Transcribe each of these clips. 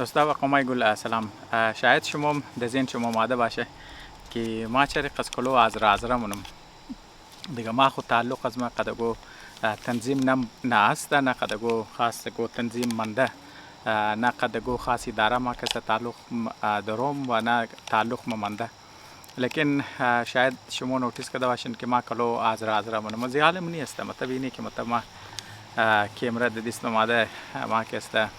دوستا و قمای گل سلام. شاید شما در ذهن شما آماده باشه که ما چرا قسکلو از رازره منم دیگه ما خود تعلق از ما قدگو تنظیم نه است نه قدگو خاص گو تنظیم منده نه قدگو خاص اداره ما کس تعلق دارم و نه تعلق منده. لیکن شاید شما نوتیس کرده باشین که ما کلو از رازره منم زیالم نیست. مطلب اینه که مطلب ما کیمرا دست نماده ما کسته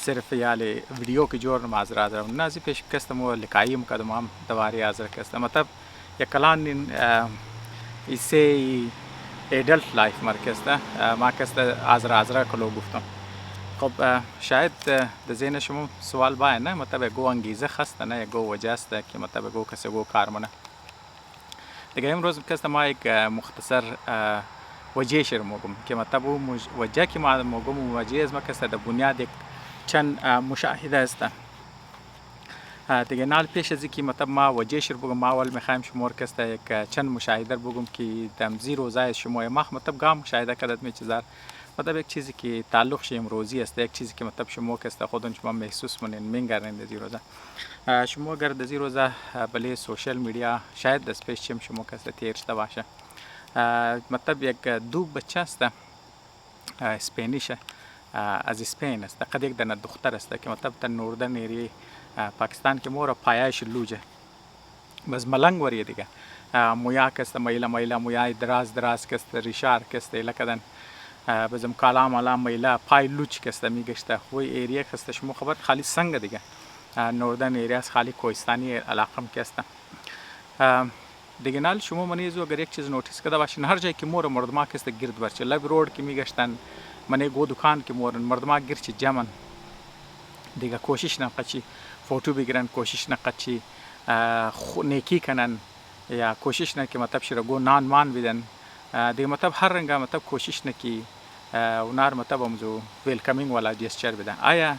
صرف یالی ویدیو که جور نماز رازره منم نازی پیش کستم و لکایی مقدم هم دواری آزر کسته مطلب یک کلان ایسی ایدلت لایف مرکزته ما کسته از رازره کلو گفتم. خب شاید در ذهن شما سوال باید نه مطلب گو انگیزه خسته نه گو وجه است که مطلب گو کسی گو کار منه دیگه امروز کسته ما یک مختصر وجه شیر موگم که مطلب وجه که ما موگم وجه از ما کسته در بنیاد یک چند مشاهده است دیگه نال پیش از اینکه مطلب ما وجه شیر بگم ما اول میخوایم شما کسته یک چند مشاهده بگم که دم زیرو زای شما ما مطلب گام مشاهده کردت میچزار مطلب یک چیزی که تعلق ش امروزی است یک چیزی که مطلب شما کسته خودون شما محسوس منین میگردین در روزه شما اگر در روزه بله سوشل میدیا شاید دست پیش چیم شما کسته تیرشته باشه مطلب یک دو بچه است اسپانیش از اسپین است قد یک دانه دختر است که مطلب تا نوردن ایری پاکستان که مورا پایش لوجه بس ملنگ وریه دیگه مویا کسته میلا مویا دراز کسته ریشار کسته لکدن بزم کلام علام میلا پای لوچ کسته میگشته خوی ایریه کسته شما خبر خالی سنگ دیگه نوردن ایریه از خالی کوهستانی علاقم کسته دیگه نال شما منیزو اگر یک چیز نوتیس کرده باشین هر جایی که مور مردما کسته گرد برچه لب رود که میگشتن منی گو دکان که مورن مردما گرچه جمن دیگه کوشش نقچی فوتو بگیرن کوشش نقچی نیکی کنن یا کوشش نه که مطلب شیر گو نان مان بدن دیگه مطلب هر رنگ مطلب کوشش نه که اونار مطلب امزو ویلکمینگ والا جسچر بدن آیا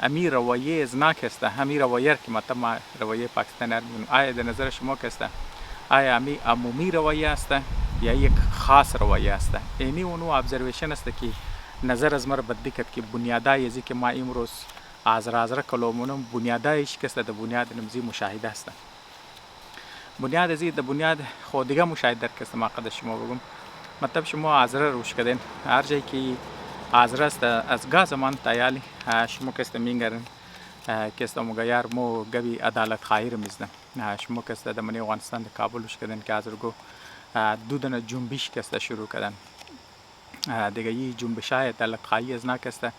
امی رویه از ناکسته همی رویه که مطلب ما رویه پاکستان آیا در نظر شما کسته آیا امی عمومی رویه است یا یک خاص رویه است اینی اونو ابزرویشن است که نظر از مر بدی کرد که بنیادای ازی که ما امروز از رازره کلومونم بنیادایش کسته در بنیاد نمزی مشاهده است بنیاد ازی در بنیاد خود دیگه مشاهده کسته ما قد شما بگم مطلب شما آزره روش کردین هر جایی که آزره است از گاه زمان تایالی شما کسته مینگرن کسته مگیار مو گبی عدالت خواهی میزنم شما کسته در منی افغانستان در کابلش کردن که آزرگو دودن جنبش کسته شروع کردن دیگه یه جنبش های عدالت خواهی از نکسته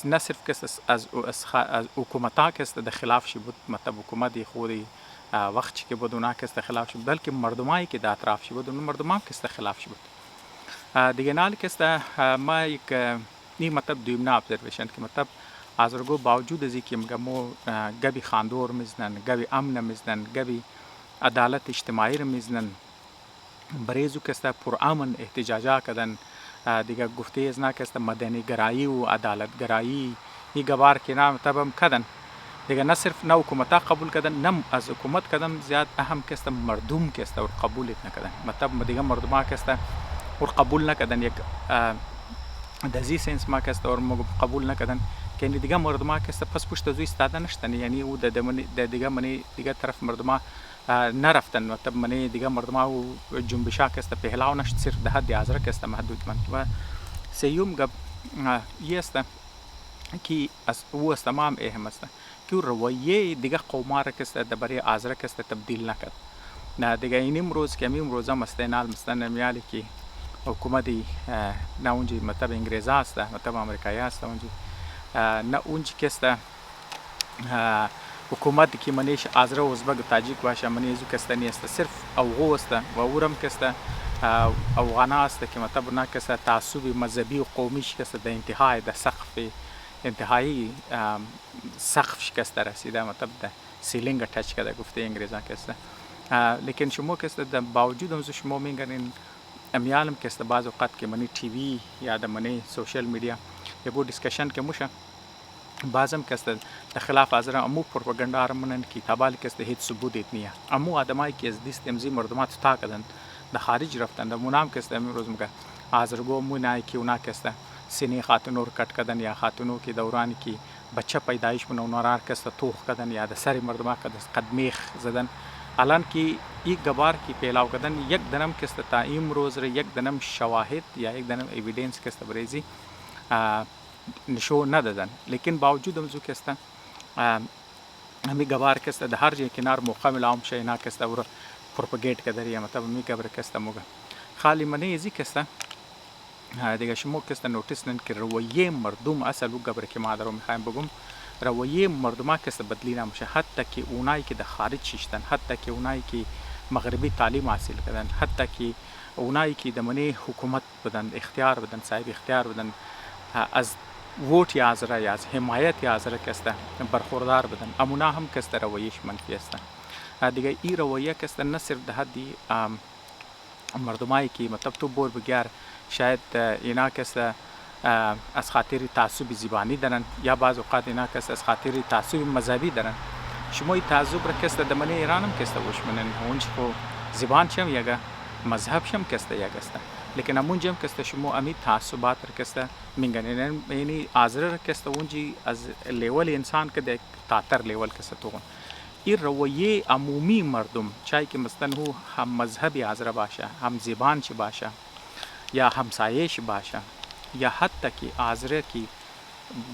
نه صرف کس از حکومت ها کسته در خلاف شی بود مطلب حکومت خودی وقتی که بود اونا کسته خلاف شی بلکه مردمایی که در اطراف شی بود اون مردمان کسته خلاف شی بود دیگه نال کسته ما یک نی مطلب دویم نه ابزرویشن که مطلب آزرگو باوجود از اینکه مگمو گبی خاندور میزنن گبی امن میزنن گبی عدالت اجتماعی رو میزنن بریزو کسته پر امن احتجاجا کردن دیگه گفته از نه کسته مدنی گرایی و عدالت گرایی این گوار که نام تبم کردن دیگه نه صرف نه حکومت قبول کردن نه از حکومت کردن زیاد اهم کسته مردم کسته و قبول نکردن مطلب دیگه مردم کسته و قبول نکردن یک دزی سنس ما کسته و قبول نکردن که دیگه مردم کسته پس پشت زوی استاده نشدن یعنی او د دیگه منی دیگه طرف مردم نرفتن مطلب منی دیگه مردم او جنبشا کسته پهلاو نشد صرف ده حد آزره کسته محدود من و سیوم گب یه است که از او است تمام اهم است که رویه دیگه قومار کسته در برای آزره کسته تبدیل نکرد نه دیگه این امروز که امروز هم استنال مستن میالی که حکومتی نه اونجی مطلب انگلیس است مطلب آمریکایی است اونجی نه اونجی کسته حکومت که منیش آزره و ازبک و تاجیک باشه منیزو کسته نیست صرف اوغو است و اورم کسته افغانا است که مطلب نه کسته تعصب مذهبی و قومیش کسته در انتهای در سقف انتهایی سقف شکسته رسیده مطلب در سیلینگ ټچ کرده گفته انگلیسا کسته لیکن شما کسته در باوجود همزو شما میگنین امیالم کسته بعض اوقات که منی تی وی یا در منی سوشل میدیا یکو دیسکشن که موشه بعضم کسته در خلاف آزره امو پروپاگاندا رمونن که تابال کسته هیچ ثبوت نیه امو آدمایی که از دیست امزی مردمات تا کردن در خارج رفتن در منام کسته امروز مگه آزرگو مو نه که اونا کسته سینه خاتونو رو کٹ کردن یا خاتونو که دورانی که بچه پیدایش من اونها را کست توخ کردن یا د سر مردما قد میخ زدن. الان که یک گبار که پیلاو کردن یک دنم کست تا امروز را یک دنم شواهد یا یک دنم ایویدنس کست بریزی نشو ندادن. لیکن باوجود امزو کست همی گبار کست د هر جای کنار موقع ملام شه اینا کست ور پروپاگیت کدر یا مطلب می گبر کست موگه خالی منه ازی کست دیگه شما کست نوتیس نن که رویه مردم اصل و گبر که ما درو میخوایم بگم رویه مردم کست بدلی نمیشه. حتی که اونایی که د خارج ششتن، حتی که اونایی که مغربی تعلیم حاصل کردن، حتی که اونایی که د منی حکومت بدن اختیار بدن صاحب اختیار بدن از ووت یا از رای از حمایت یا از کست برخوردار بدن امونا هم کست رویش منفی است. دیگه این رویه کست نه صرف ده حدی مردمایی که مطلب تو بور بگیر شاید اینا کست از خاطر تعصب زبانی دارن یا بعض اوقات اینا کست از خاطر تعصب مذهبی دارن. شما این تعصب را کست دمنه ایران هم کست وشمنن اونج خو زبان شم یگه مذهب شم کست یگه است. لیکن امون جم کست شما امی تعصبات را کست میگنن یعنی آزر را کست اونجی از لیول انسان که ده تاتر لیول کست تو این رویه عمومی مردم چای که مثلا هو هم مذهبی آزر باشه، هم زبان چی باشه یا همسایش باشه یا حتی که آزره که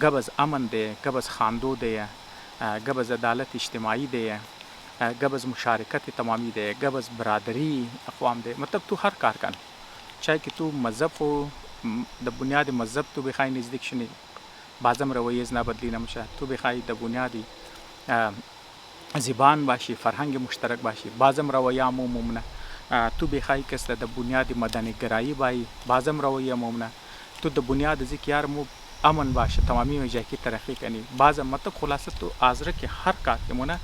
گبز امن ده، گبز خاندو ده، گبز عدالت اجتماعی ده، گبز مشارکت تمامی ده، گبز برادری اقوام ده. مطلب تو هر کار کن چای که تو مذهب خو د بنیاد مذهب تو بخوای نزدیک شنی بعضم رویه از نبدلی نمیشه. تو بخوای د بنیادی زبان باشی، فرهنگ مشترک باشی، بعضم رویه ممنه. تو بخوای کست د بنیاد مدنی گرایی بای بعضم رویه ممنه. تو د بنیاد ذکر مو امن باشه تمامی وجه کی ترقی کنی بعض مطلب خلاصه تو آزره که هر کار که مونه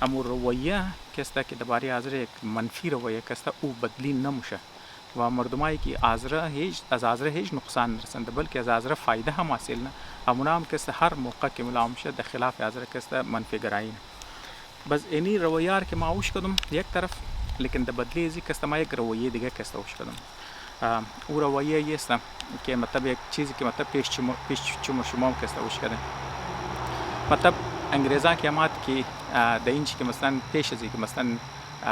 امو رویه کسته که درباره آزره یک منفی رویه کسته او بدلی نمیشه و مردمایی که آزره هیچ از آزره هیچ نقصان نرسنده بلکه از آزره فایده هم حاصل نه. امونا هم کسته هر موقع که ملام شه د خلاف آزره کسته منفی گرایی نه. بس اینی رویار که ما اوش کدم یک طرف لیکن د بدلی ازی کسته ما یک رویه دیگه کسته اوش کدم او رویه یست که مطلب یک چیزی که مطلب پیش چمو شما کسته اوش کده مطلب انگریزان که مات که د اینچ که مثلا پیش ازی که مثلا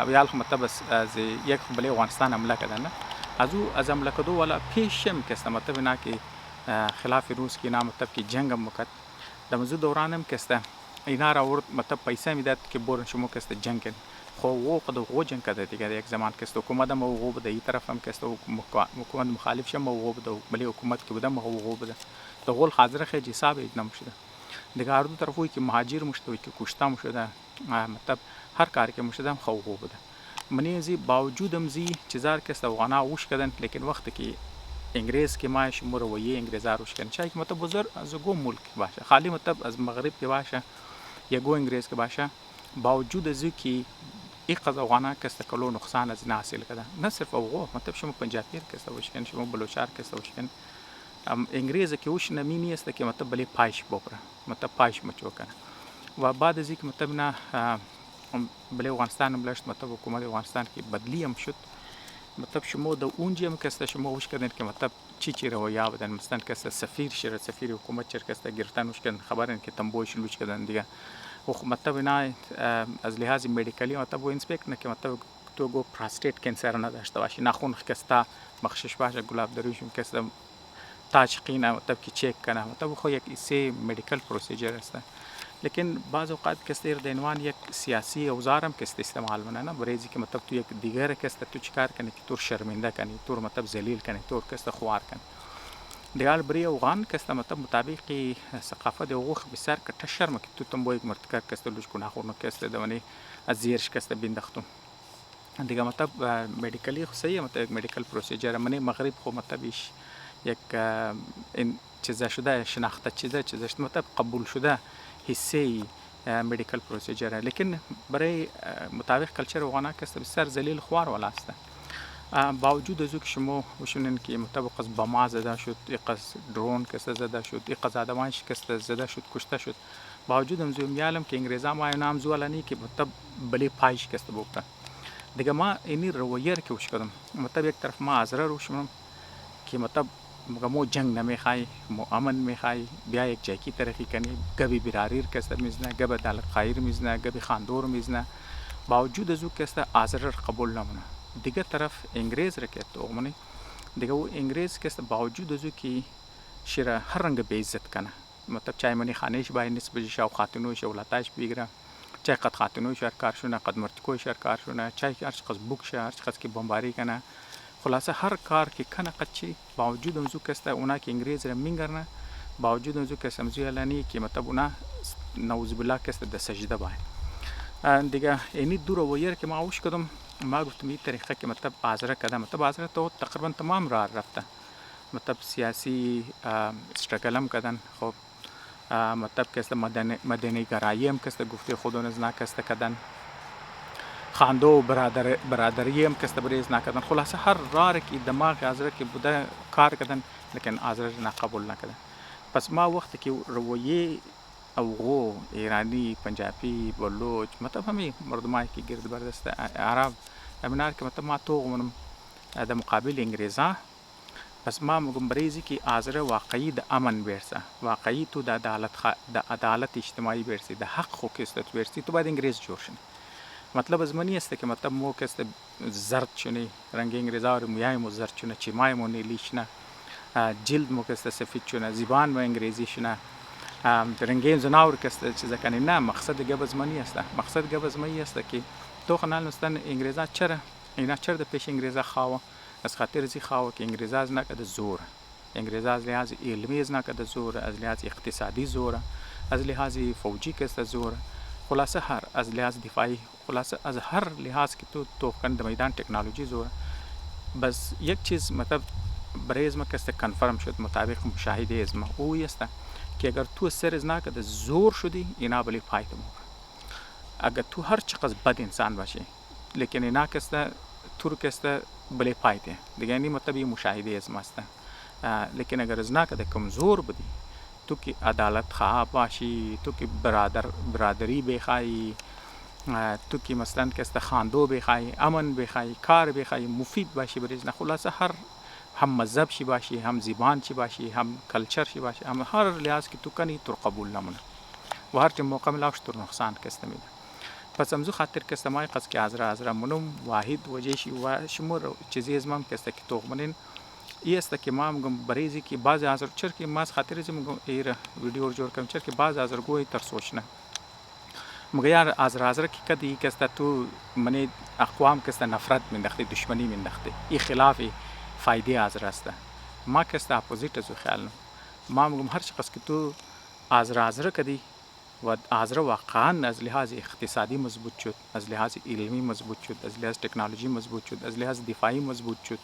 ویال مطلب از یک بله افغانستان حمله کردن از حمله کدو ولا پیشم کسته مطلب نه که خلاف روس که نام مطلب که جنگ مکت د موضوع دورانم کسته اینا را ورد مطلب پیسه میداد که برن شما کسته جنگ کن خو وہ قد وہ جنگ کرده دیگه یک زمان کست حکومت هم وہ بده این طرف هم کست حکومت مخالف شم وہ بده ولی حکومت که بودم وہ بده تو قول حاضر خیلی حساب نمیشده دیگه هر دو طرفوی که مهاجر مشته که کشته مشده مطلب هر کاری که مشده هم خو بده منی زی باوجودم زی چیزار کست افغانا وش کردن لیکن وقتی که انگریز که ما شمور رویه انگریزا روش کردن چای که مطلب بزرگ از گو ملک باشه خالی مطلب از مغرب که باشه یا گو انگریز که باشه باوجود از که ای قضا افغانا کست کلو نقصان از نه حاصل کردن نه صرف افغان مطلب شما پنجابی کست وش کردن شما بلوچار کست وش کردن انگریز که وش نمینی است که مطلب بلی پایش بپره مطلب پایش مچو کنه و بعد از اینکه مطلب نه بلی افغانستان بلشت مطلب حکومت افغانستان که بدلی هم شد مطلب شما د اونجی هم کست شما وش کردن که مطلب چی رویه بدن مثلا کست سفیر شد سفیر حکومت چر کست گرفتن وش کردن خبرن که تنبوش لوچ کردن دیگه مطلب نه از لحاظ مدیکالی مطلب و اینسپکت نه که مطلب تو گو پراستیت کانسر نداشته باشی ناخون کستا مخشش باشه گلاب درویشون کستا تاجقینه مطلب که چک کنه مطلب خو یک ایسه مدیکال پروسیجر است لیکن بعض اوقات کستیر د عنوان یک سیاسی اوزار هم کست استعمال منه نه بریزی که مطلب تو یک دیگر کست تو چیکار کنی که تو شرمنده کنی تو مطلب ذلیل کنی تو کست خوار کنی دیال بری افغان کست مطلب مطابق ثقافت حقوق بسیار کட்ட شرم که تو تنبو یک مرتکب کست لوش گناهونو کست دوانی از زیرش کست بیندختم دیگه مطلب مدیکالی خو صحیح مطلب مدیکال پروسیجر منی مغرب خو مطلبش یک این چیزا شده شناخته چیزش مطلب قبول شده حصه مدیکال پروسیجر لیکن برای مطابق کلچر افغانا کست بسیار ذلیل خوار ولا است باوجود از که شما وشونن که مطابق از بما زده شد از درون کست زده شد از آدمان شکست زده شد کشته شد باوجود هم زوم یالم که انگریزا ما نام زولانی که مطلب بلی پایش کست بوده دیگه ما اینی رویر که وش کردم مطلب یک طرف ما ازره روشم که مطلب مو جنگ نمیخوای، مو امن میخوای، بیا یک جایکی ترقی کنی، گبی براریر کسته میزنه، گب عدالت خواهی میزنه، گبی خاندور میزنه. با وجود از او کسته آزر قبول نمونه. دیگه طرف انگریز را که تومنی دیگه او انگریز کسته با وجود از او که شیره هر رنگ به عزت کنه، مطلب چای منی خانهش باید نسبت شو خاتونوش اولادش بگیره، چای قد خاتونوش هر کارشونه، قد مرتکوش هر کارشونه، چای هر چقدر بوکشه، هر چقدر که بمباری کنه، خلاصه هر کار که کنه قد چی با وجود از او کسته اونا که انگریز را میگرنه، با وجود از او کسته مزوی الانی که مطلب اونا نعوذ بالله کسته در سجده باید. دیگه اینی دو رویه که ما اوش کدم ما گفتم این طریقه که مطلب آزره کدم، مطلب آزره تو تقریبا تمام راه رفته، مطلب سیاسی استرگل هم کردن، خب مطلب که مدنی گرایی هم که گفته خودون از نکسته کردن، خانده و برادری هم که بریز نکردن، خلاصه هر راه که دماغ آزره که بوده کار کردن لیکن آزره نقبول نکردن. پس ما وقتی که رویه اوغو، ایرانی، پنجابی، بلوچ، مطلب همه مردمایی که گرد بردست عرب امینار که مطلب ما توغمونم در مقابل انگریزا، پس ما میگم بریزی که آزره واقعی د امن برسه، واقعی تو د عدالت اجتماعی برسی، د حق خوکستت برسی، تو باید انگریز جور شنی. مطلب از منی است که مطلب مو کست زرد شنی، رنگ انگریزا رو مویای مو زرد شنه، چیمای مو نیلی شنه، جلد مو کست سفید شنه، زبان مو انگریزی شنه، رنگین زناور کست چیزا کنی. نه، مقصد گب از منی است، مقصد گب از منی است که تو خنال مستن انگریزا چرا اینا چرا د پیش انگریزا خواهو از خاطر زی خواهو که انگریزا از نکده زور، انگریزا از لحاظ علمی از نکده زور، از لحاظ اقتصادی زور، از لحاظ فوجی کست زور، خلاصه هر از لحاظ دفاعی، خلاصه از هر لحاظ که تو کن در میدان تکنولوژی زور. بس یک چیز مطلب برای از ما کست کنفرم شد مطابق مشاهده از ما او است که اگر تو سر از نکده زور شدی اینا بلی پایت موقع، اگر تو هر چقدر بد انسان باشی لیکن اینا کسته تو رو کسته بلی پایته دیگه، یعنی مطلب یه مشاهده از ماسته. لیکن اگر از نکده کمزور بودی، تو که عدالت خواه باشی، تو که برادری بخوایی، تو که مثلا کسته خاندو بخوایی، امن بخوایی، کار بخوایی، مفید باشی بریز نه، خلاصه هم مذهب شی باشی، هم زبان شی باشی، هم کلچر شی باشی، هم هر لحاظ که تو کنی تو قبول نمونه و هر چه موقع ملاوش تو نقصان کسته میده. پس امزو خاطر کسته مای قصد که ازره منم واحد وجهشی و شمور چیزی از مام کسته که توغمنین ای است که ما میگم بریزی که بعض ازر چر که ما خاطر از میگم ایر ویدیو جور کنم چر که بعض ازر گوی ترسوش نه مگه یار ازر که کدی کسته تو منی اقوام کسته نفرت مندخته، دشمنی مندخته، ای خلاف فایده ازر است. ما کسته اپوزیت از خیال ما میگم هر چقدر که تو ازر کدی و ازر واقعا از لحاظ اقتصادی مضبوط شد، از لحاظ علمی مضبوط شد، از لحاظ تکنولوژی مضبوط شد، از لحاظ دفاعی مضبوط شد،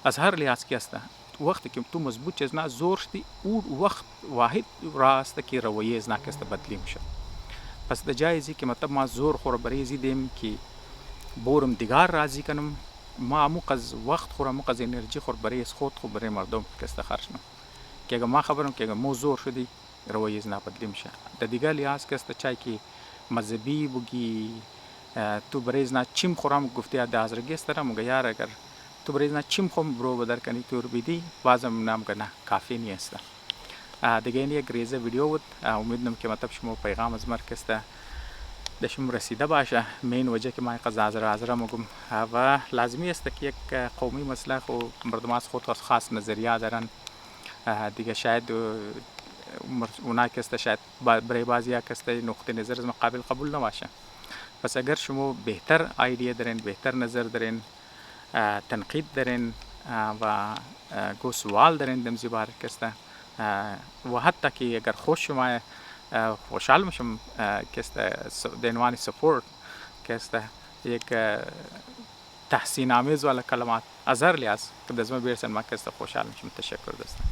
از هر لحاظ که است وقتی که تو مضبوط چیز نه زور شدی او وقت واحد راست که رویه از نکست بدلی میشه. پس د جایزی که مطلب ما زور خور بریزی دیم که بورم دیگر راضی کنم، ما موقع وقت خورم موقع انرژی خور برای خود خو برای مردم کست خرج نم که اگه ما خبرم که اگه مو زور شدی رویه از نبدلی میشه. د دیگر لحاظ کست چای که مذهبی بگی تو برای نه چیم خورم گفته د ازرگی است دارم مگه یار اگر تو برای نه چیم خورم برو بدر کنی تو رو بیدی بازم نام کنه کافی نیست. دیگه این یک ریزه ویدیو بود، امیدوارم که مطلب شما پیغام از مرکز ده شما رسیده باشه. مین وجه که ما قضا ازره مگم و لازمی است که یک قومی مسئله خو مردم از خود خاص نظریه دارن دیگه، شاید اونا کسته شاید برای بعضی کسته نقطه نظر از مقابل قبول نباشه. پس اگر شما بهتر ایده دارین، بهتر نظر دارین، تنقید دارین و گو سوال دارین دمزی بار کسته و حتی که اگر خوش شما خوشحال میشم کسته دینوانی سپورت کسته یک تحسین آمیز والا کلمات از هر لحاظ که دزمه بیرسن ما کسته خوشحال میشم. تشکر دستم.